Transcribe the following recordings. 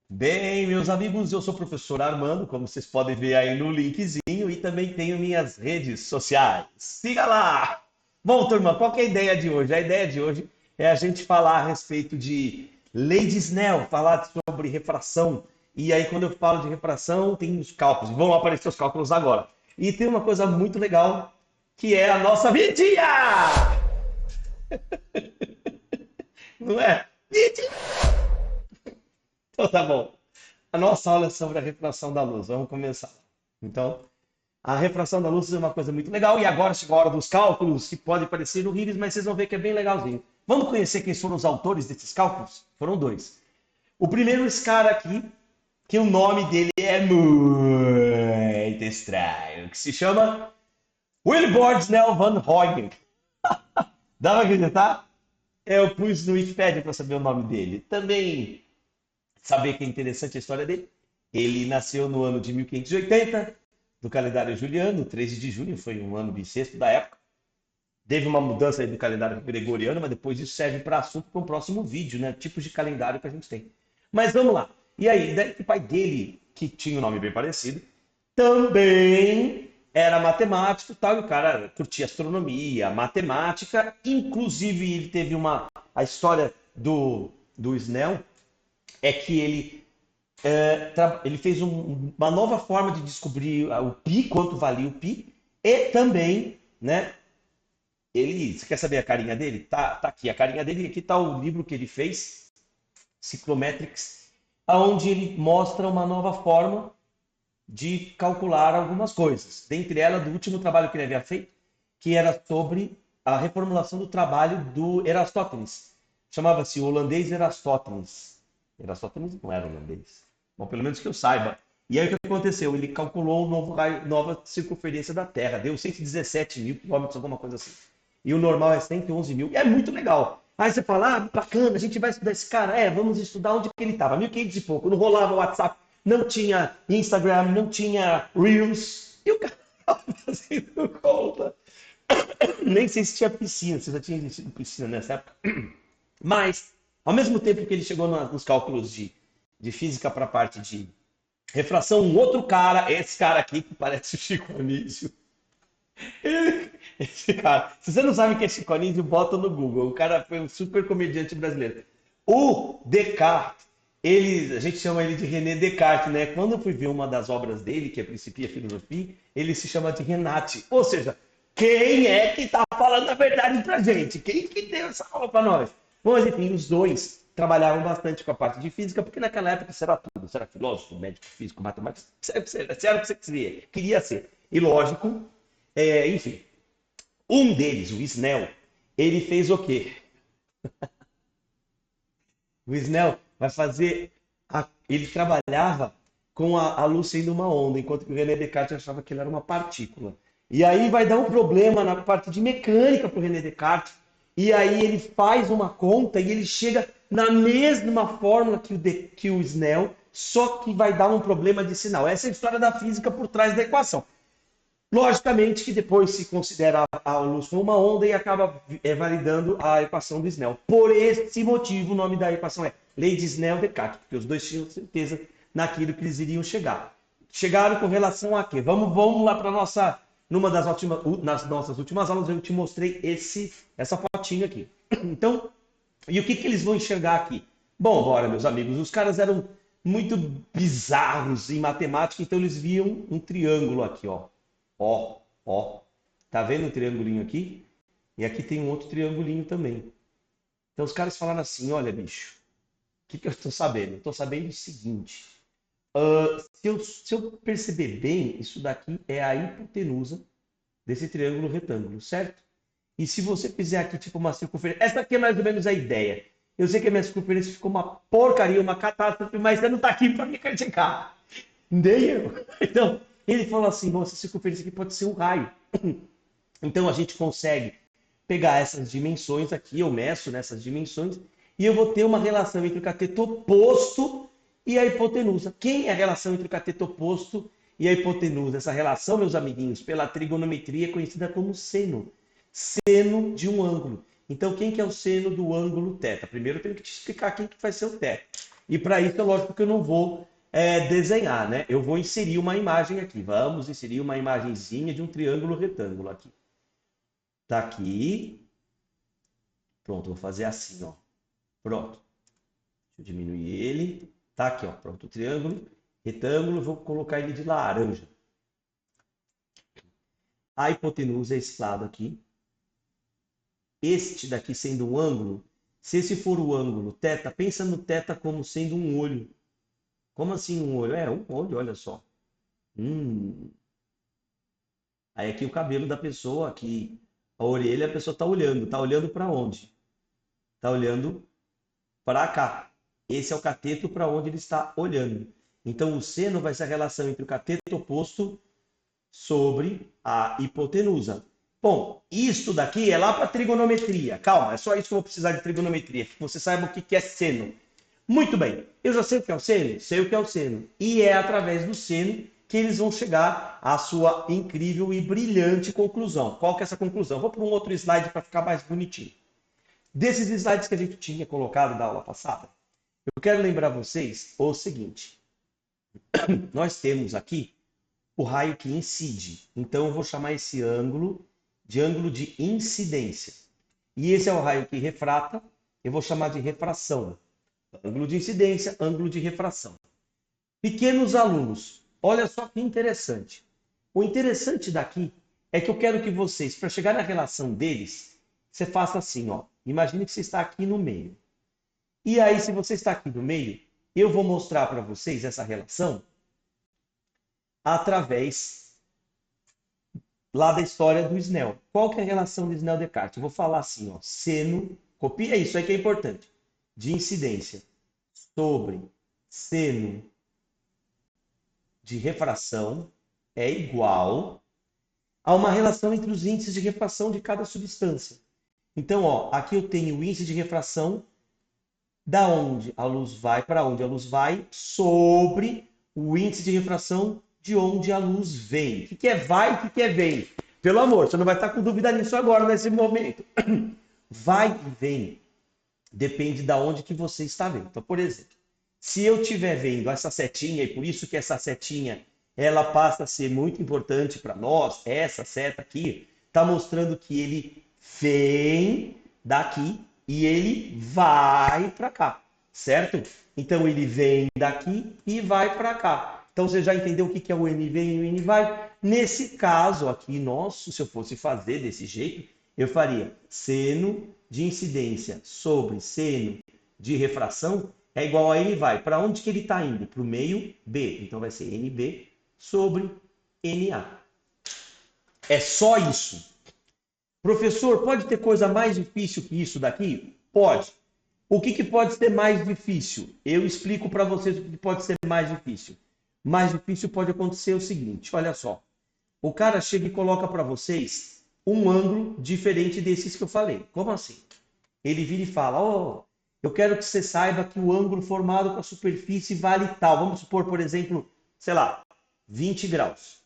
Bem, meus amigos, eu sou o professor Armando, como vocês podem ver aí no linkzinho, e também tenho minhas redes sociais. Siga lá! Bom, turma, qual que é a ideia de hoje? A ideia de hoje é a gente falar a respeito de lei de Snell, falar sobre refração. E aí, quando eu falo de refração, tem os cálculos. Vão aparecer os cálculos agora. E tem uma coisa muito legal, que é a nossa vidinha! Não é? Vidinha! Então tá bom. A nossa aula é sobre a refração da luz. Vamos começar. Então, a refração da luz é uma coisa muito legal. E agora chegou a hora dos cálculos, que pode parecer horríveis, mas vocês vão ver que é bem legalzinho. Vamos conhecer quem foram os autores desses cálculos? Foram dois. O primeiro, esse cara aqui, que o nome dele é muito estranho, que se chama Willibord Snell van Huygen. Dá pra acreditar? Eu pus no Wikipedia para saber o nome dele. Também saber que é interessante a história dele. Ele nasceu no ano de 1580, do calendário juliano, 13 de junho, foi um ano bissexto da época. Teve uma mudança aí do calendário gregoriano, mas depois isso serve para assunto para um próximo vídeo, né? Tipos de calendário que a gente tem. Mas vamos lá. E aí, o pai dele, que tinha um nome bem parecido, também era matemático e tal, e o cara curtia astronomia, matemática, inclusive ele teve uma. A história do Snell é que ele fez uma nova forma de descobrir o pi, quanto valia o pi, e também, né, você quer saber a carinha dele? Tá aqui a carinha dele, aqui tá o livro que ele fez, Cyclometrics, onde ele mostra uma nova forma de calcular algumas coisas. Dentre elas, do último trabalho que ele havia feito, que era sobre a reformulação do trabalho do Erastótenes. Chamava-se holandês Erastótenes. Erastótenes não era holandês. Bom, pelo menos que eu saiba. E aí o que aconteceu? Ele calculou nova circunferência da Terra. Deu 117 mil quilômetros, alguma coisa assim. E o normal é 111 mil. E é muito legal. Aí você fala, bacana, a gente vai estudar esse cara. Vamos estudar onde que ele estava. 1500 e pouco. Não rolava o WhatsApp, não tinha Instagram, não tinha Reels. E o cara estava fazendo conta. Nem sei se tinha piscina, se já tinha existido piscina nessa época. Mas, ao mesmo tempo que ele chegou nos cálculos de física para a parte de refração, um outro cara, esse cara aqui, que parece o Chico Anísio. Esse cara, se você não sabe quem é Chico Anísio, bota no Google. O cara foi um super comediante brasileiro. O Descartes, a gente chama ele de René Descartes, né? Quando eu fui ver uma das obras dele, que é Principia Filosofia, ele se chama de Renate. Ou seja, quem é que está falando a verdade pra gente? Quem que deu essa aula pra nós? Bom, mas enfim, os dois trabalharam bastante com a parte de física, porque naquela época isso era tudo. Você era filósofo, médico, físico, matemático, você era o que você queria ser. E lógico, enfim, um deles, o Snell, ele fez o quê? O Snell vai fazer. Ele trabalhava com a luz sendo uma onda, enquanto que o René Descartes achava que ele era uma partícula. E aí vai dar um problema na parte de mecânica para o René Descartes. E aí ele faz uma conta e ele chega na mesma fórmula que o Snell, só que vai dar um problema de sinal. Essa é a história da física por trás da equação. Logicamente que depois se considera a luz como uma onda e acaba validando a equação do Snell. Por esse motivo, o nome da equação é Lei de Snell-Descartes, porque os dois tinham certeza naquilo que eles iriam chegar. Chegaram com relação a quê? Vamos lá para nossa, nas nossas últimas aulas eu te mostrei essa fotinha aqui. Então, e o que eles vão enxergar aqui? Bom, bora, meus amigos, os caras eram muito bizarros em matemática, então eles viam um triângulo aqui, ó. Ó. Tá vendo o triangulinho aqui? E aqui tem um outro triangulinho também. Então os caras falaram assim, olha, bicho, o que eu estou sabendo? Eu estou sabendo o seguinte. Se eu perceber bem, isso daqui é a hipotenusa desse triângulo retângulo, certo? E se você fizer aqui tipo uma circunferência, essa aqui é mais ou menos a ideia. Eu sei que a minha circunferência ficou uma porcaria, uma catástrofe, mas você não está aqui para me criticar. Nem eu. Então, ele falou assim, bom, essa circunferência aqui pode ser um raio. Então a gente consegue pegar essas dimensões aqui, eu meço nessas dimensões, e eu vou ter uma relação entre o cateto oposto e a hipotenusa. Quem é a relação entre o cateto oposto e a hipotenusa? Essa relação, meus amiguinhos, pela trigonometria é conhecida como seno. Seno de um ângulo. Então, quem que é o seno do ângulo θ? Primeiro eu tenho que te explicar quem que vai ser o θ. E para isso é lógico que eu não vou desenhar, né? Eu vou inserir uma imagem aqui. Vamos inserir uma imagenzinha de um triângulo retângulo aqui. Tá aqui. Pronto, vou fazer assim, ó. Pronto. Deixa eu diminuir ele. Tá aqui, ó. Pronto, o triângulo, retângulo, vou colocar ele de laranja. A hipotenusa é esse lado aqui. Este daqui sendo um ângulo. Se esse for o ângulo θ, pensa no θ como sendo um olho. Como assim um olho? É, um olho, olha só. Aí aqui o cabelo da pessoa, aqui a orelha, a pessoa está olhando. Está olhando para onde? Está olhando para cá. Esse é o cateto para onde ele está olhando. Então o seno vai ser a relação entre o cateto oposto sobre a hipotenusa. Bom, isto daqui é lá para trigonometria. Calma, é só isso que eu vou precisar de trigonometria, que você saiba o que é seno. Muito bem, eu já sei o que é o seno? Sei o que é o seno. E é através do seno que eles vão chegar à sua incrível e brilhante conclusão. Qual que é essa conclusão? Vou para um outro slide para ficar mais bonitinho. Desses slides que a gente tinha colocado da aula passada, eu quero lembrar vocês o seguinte. Nós temos aqui o raio que incide. Então eu vou chamar esse ângulo de incidência. E esse é o raio que refrata, eu vou chamar de refração. Ângulo de incidência, ângulo de refração. Pequenos alunos, olha só que interessante. O interessante daqui é que eu quero que vocês, para chegar na relação deles, você faça assim, ó. Imagine que você está aqui no meio. E aí, se você está aqui no meio, eu vou mostrar para vocês essa relação através lá da história do Snell. Qual que é a relação de Snell-Descartes? Eu vou falar assim, ó, seno, copia isso aí que é importante, de incidência sobre seno de refração é igual a uma relação entre os índices de refração de cada substância. Então, ó, aqui eu tenho o índice de refração da onde a luz vai para onde a luz vai sobre o índice de refração de onde a luz vem. O que é vai e o que é vem? Pelo amor, você não vai estar com dúvida nisso agora, nesse momento. Vai e vem depende de onde que você está vendo. Então, por exemplo, se eu estiver vendo essa setinha, e por isso que essa setinha ela passa a ser muito importante para nós, essa seta aqui, está mostrando que ele vem daqui e ele vai para cá, certo? Então ele vem daqui e vai para cá. Então você já entendeu o que é o N vem e o N vai? Nesse caso aqui nosso, se eu fosse fazer desse jeito, eu faria seno de incidência sobre seno de refração é igual a N vai. Para onde que ele está indo? Para o meio B. Então vai ser NB sobre NA. É só isso. Professor, pode ter coisa mais difícil que isso daqui? Pode. O que pode ser mais difícil? Eu explico para vocês o que pode ser mais difícil. Mais difícil pode acontecer o seguinte, olha só. O cara chega e coloca para vocês um ângulo diferente desses que eu falei. Como assim? Ele vira e fala, eu quero que você saiba que o ângulo formado com a superfície vale tal. Vamos supor, por exemplo, sei lá, 20 graus.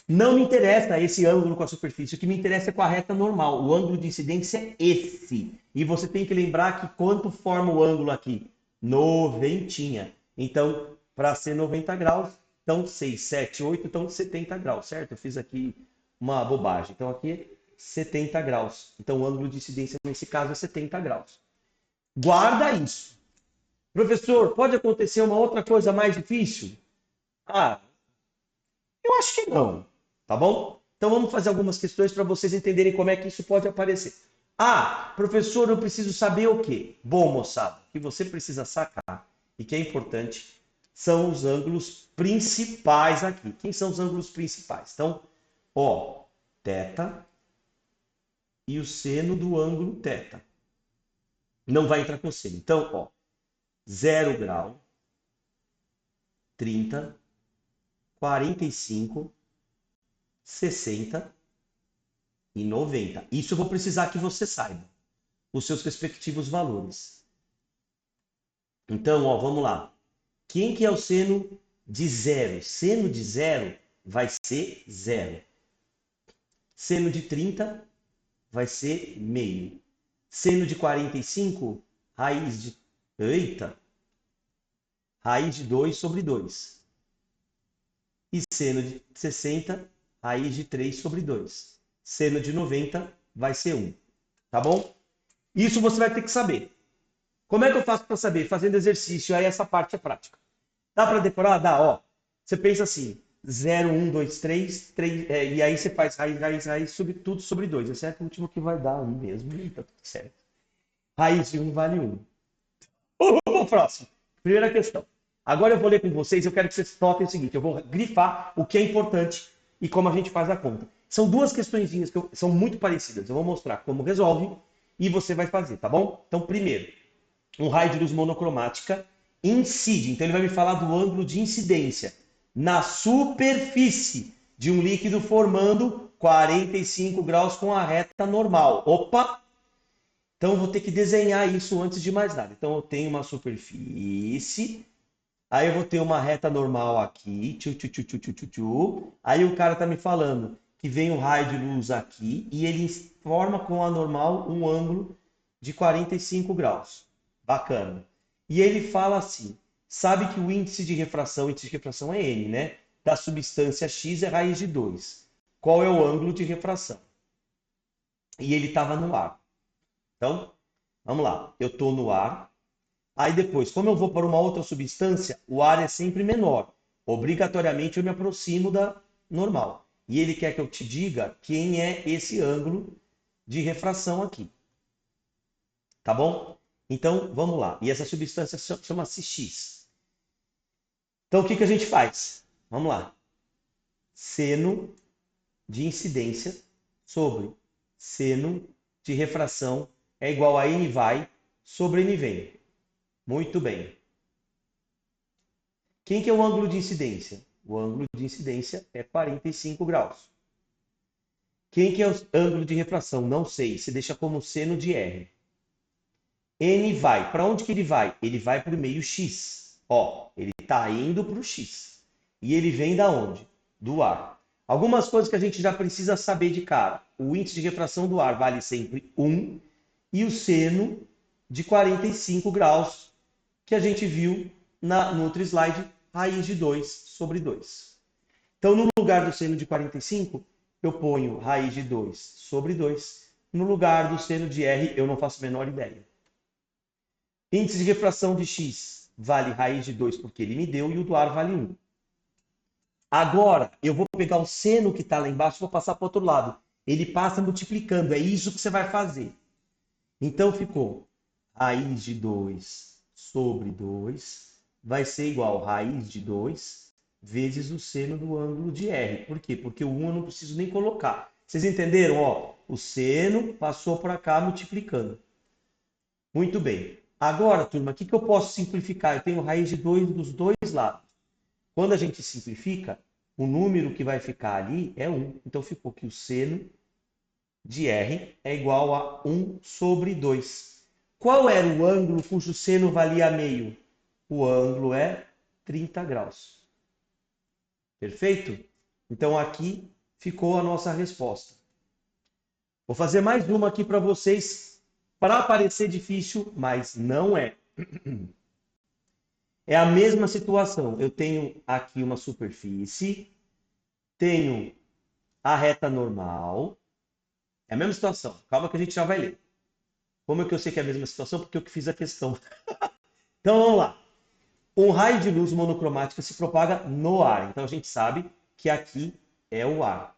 Não me interessa esse ângulo com a superfície, o que me interessa é com a reta normal. O ângulo de incidência é esse. E você tem que lembrar que quanto forma o ângulo aqui? Noventinha. Então, para ser 90 graus, então 6, 7, 8, então 70 graus, certo? Eu fiz aqui uma bobagem. Então aqui é 70 graus. Então o ângulo de incidência nesse caso é 70 graus. Guarda isso. Professor, pode acontecer uma outra coisa mais difícil? Ah, eu acho que não. Tá bom? Então vamos fazer algumas questões para vocês entenderem como é que isso pode aparecer. Ah, professor, eu preciso saber o quê? Bom, moçada, o que você precisa sacar e que é importante são os ângulos principais aqui. Quem são os ângulos principais? Então, ó, θ e o seno do ângulo θ. Não vai entrar cosseno. Então, ó, 0 grau, 30, 45, 60 e 90. Isso eu vou precisar que você saiba os seus respectivos valores. Então, ó, vamos lá. Quem que é o seno de zero? Seno de zero vai ser zero. Seno de 30 vai ser meio. Seno de 45, raiz de Eita! Raiz de 2 sobre 2. E seno de 60, raiz de 3 sobre 2. Seno de 90 vai ser 1. Tá bom? Isso você vai ter que saber. Como é que eu faço para saber? Fazendo exercício, aí essa parte é prática. Dá para decorar? Dá, ó. Você pensa assim, 0, 1, 2, 3, 3 e aí você faz raiz, sobre tudo sobre 2, exceto o último que vai dar 1 mesmo, e tá tudo certo. Raiz de 1 vale 1. Vamos próximo. Primeira questão. Agora eu vou ler com vocês, eu quero que vocês notem o seguinte, eu vou grifar o que é importante e como a gente faz a conta. São duas questõezinhas que são muito parecidas. Eu vou mostrar como resolve e você vai fazer, tá bom? Então, primeiro, um raio de luz monocromática incide. Então, ele vai me falar do ângulo de incidência na superfície de um líquido formando 45 graus com a reta normal. Opa! Então, eu vou ter que desenhar isso antes de mais nada. Então, eu tenho uma superfície, aí eu vou ter uma reta normal aqui, aí o cara está me falando que vem um raio de luz aqui e ele forma com a normal um ângulo de 45 graus. Bacana. E ele fala assim, sabe que o índice de refração é N, né? Da substância X é raiz de 2. Qual é o ângulo de refração? E ele estava no ar. Então, vamos lá. Eu estou no ar. Aí depois, como eu vou para uma outra substância, o ar é sempre menor. Obrigatoriamente eu me aproximo da normal. E ele quer que eu te diga quem é esse ângulo de refração aqui. Tá bom? Então, vamos lá. E essa substância chama-se X. Então, o que a gente faz? Vamos lá. Seno de incidência sobre seno de refração é igual a N vai sobre N vem. Muito bem. Quem que é o ângulo de incidência? O ângulo de incidência é 45 graus. Quem que é o ângulo de refração? Não sei. Se deixa como seno de R. N vai. Para onde que ele vai? Ele vai para o meio X. Ó, ele está indo para o X. E ele vem da onde? Do ar. Algumas coisas que a gente já precisa saber de cara. O índice de refração do ar vale sempre 1 e o seno de 45 graus que a gente viu no outro slide, raiz de 2 sobre 2. Então, no lugar do seno de 45, eu ponho raiz de 2 sobre 2. No lugar do seno de R, eu não faço a menor ideia. Índice de refração de X vale raiz de 2 porque ele me deu e o do ar vale 1. Agora, eu vou pegar o seno que está lá embaixo e vou passar para o outro lado. Ele passa multiplicando, é isso que você vai fazer. Então, ficou raiz de 2 sobre 2 vai ser igual a raiz de 2 vezes o seno do ângulo de R. Por quê? Porque o 1 eu não preciso nem colocar. Vocês entenderam? Ó, o seno passou para cá multiplicando. Muito bem. Agora, turma, o que eu posso simplificar? Eu tenho raiz de 2 dos dois lados. Quando a gente simplifica, o número que vai ficar ali é 1. Então, ficou que o seno de R é igual a 1 sobre 2. Qual era o ângulo cujo seno valia meio? O ângulo é 30 graus. Perfeito? Então, aqui ficou a nossa resposta. Vou fazer mais uma aqui para vocês, para parecer difícil, mas não é. É a mesma situação. Eu tenho aqui uma superfície, tenho a reta normal. É a mesma situação. Calma que a gente já vai ler. Como é que eu sei que é a mesma situação? Porque eu que fiz a questão. Então vamos lá. Um raio de luz monocromática se propaga no ar. Então a gente sabe que aqui é o ar.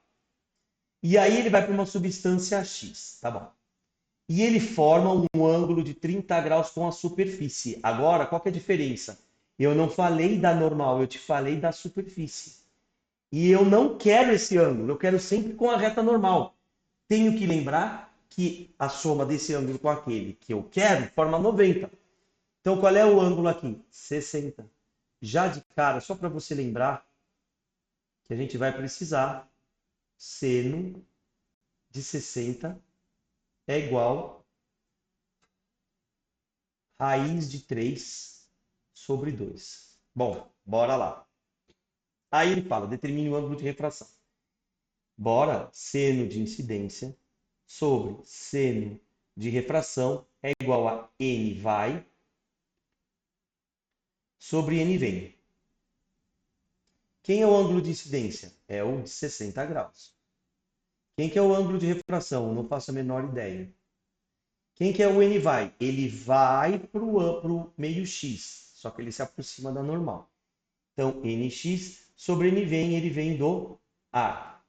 E aí ele vai para uma substância X, tá bom? E ele forma um ângulo de 30 graus com a superfície. Agora, qual que é a diferença? Eu não falei da normal, eu te falei da superfície. E eu não quero esse ângulo, eu quero sempre com a reta normal. Tenho que lembrar que a soma desse ângulo com aquele que eu quero forma 90. Então, qual é o ângulo aqui? 60. Já de cara, só para você lembrar que a gente vai precisar, seno de 60 é igual a raiz de 3 sobre 2. Bom, bora lá. Aí ele fala, determine o ângulo de refração. Bora, seno de incidência sobre seno de refração é igual a N vai sobre n vem. Quem é o ângulo de incidência? É o de 60 graus. Quem que é o ângulo de refração? Eu não faço a menor ideia. Quem que é o n vai? Ele vai para o meio x, só que ele se aproxima da normal. Então, nx sobre n vem, ele vem do ar.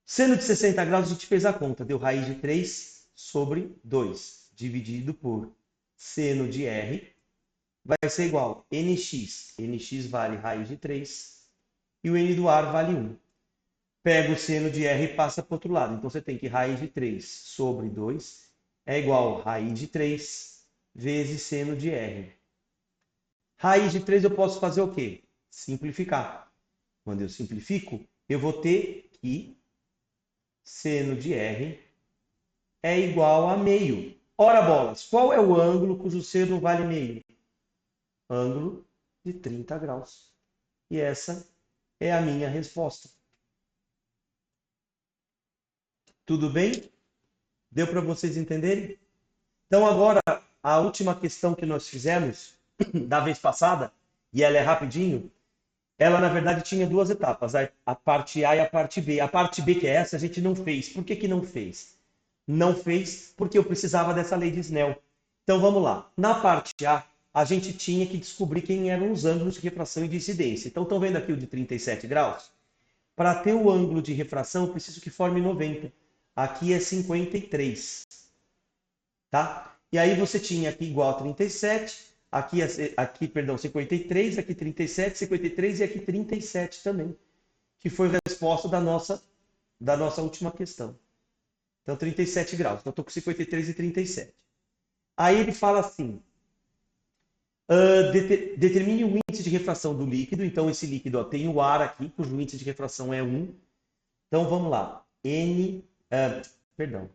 Seno de 60 graus, a gente fez a conta, deu raiz de 3 sobre 2, dividido por seno de r, vai ser igual a nx. Nx vale raiz de 3 e o n do ar vale 1. Pega o seno de r e passa para o outro lado. Então, você tem que raiz de 3 sobre 2 é igual a raiz de 3 vezes seno de r. Raiz de 3 eu posso fazer o quê? Simplificar. Quando eu simplifico, eu vou ter que seno de r é igual a meio. Ora bolas, qual é o ângulo cujo seno vale meio? Ângulo de 30 graus. E essa é a minha resposta. Tudo bem? Deu para vocês entenderem? Então agora, a última questão que nós fizemos da vez passada, e ela é rapidinho, ela na verdade tinha duas etapas, a parte A e a parte B. A parte B, que é essa, a gente não fez. Por que que não fez? Não fez porque eu precisava dessa lei de Snell. Então vamos lá. Na parte A, a gente tinha que descobrir quem eram os ângulos de refração e de incidência. Então estão vendo aqui o de 37 graus? Para ter o ângulo de refração, eu preciso que forme 90. Aqui é 53. Tá? E aí você tinha aqui igual a 37, aqui, perdão, 53, aqui 37, 53 e aqui 37 também, que foi a resposta da nossa última questão. Então, 37 graus. Então, eu estou com 53 e 37. Aí ele fala assim, determine o índice de refração do líquido. Então, esse líquido tem o ar aqui, cujo índice de refração é 1. Então, vamos lá. Perdão.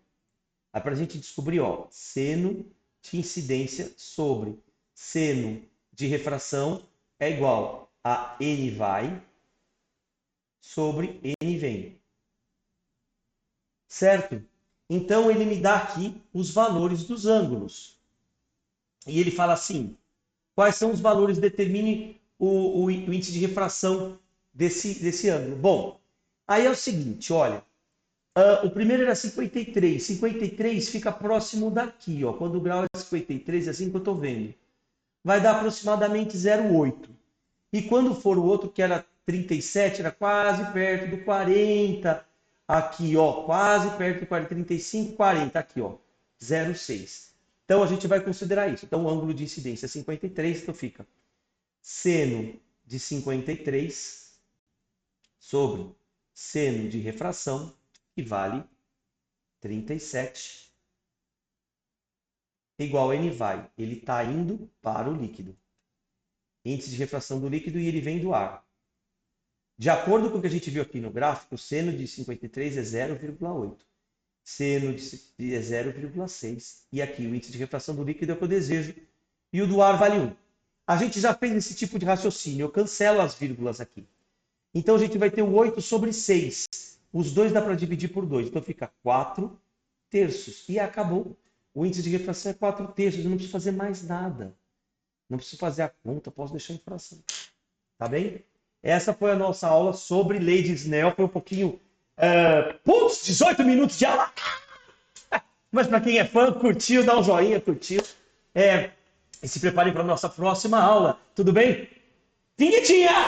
Aí para a gente descobrir, seno de incidência sobre seno de refração é igual a n vai sobre n vem. Certo? Então, ele me dá aqui os valores dos ângulos. E ele fala assim, quais são os valores? Determine o índice de refração desse ângulo. Bom, aí é o seguinte, olha. O primeiro era 53. 53 fica próximo daqui, ó. Quando o grau é 53, é assim que eu estou vendo. Vai dar aproximadamente 0,8. E quando for o outro, que era 37, era quase perto do 40. Aqui, ó, quase perto do 40, 35, 40. Aqui, ó, 0,6. Então, a gente vai considerar isso. Então, o ângulo de incidência é 53, então fica seno de 53 sobre seno de refração, que vale 37, igual a n vai. Ele está indo para o líquido. Índice de refração do líquido e ele vem do ar. De acordo com o que a gente viu aqui no gráfico, o seno de 53 é 0,8. Seno de é 0,6. E aqui o índice de refração do líquido é o que eu desejo. E o do ar vale 1. A gente já fez esse tipo de raciocínio. Eu cancelo as vírgulas aqui. Então a gente vai ter o 8 sobre 6. Os dois dá para dividir por 2. Então fica 4 terços. E acabou. O índice de refração é 4 terços. Eu não preciso fazer mais nada. Não preciso fazer a conta. Posso deixar em fração. Tá bem? Essa foi a nossa aula sobre lei de Snell. Foi um pouquinho... 18 minutos de aula. Mas para quem é fã, curtiu, dá um joinha, curtiu. E se preparem para a nossa próxima aula. Tudo bem? Vinhetinha!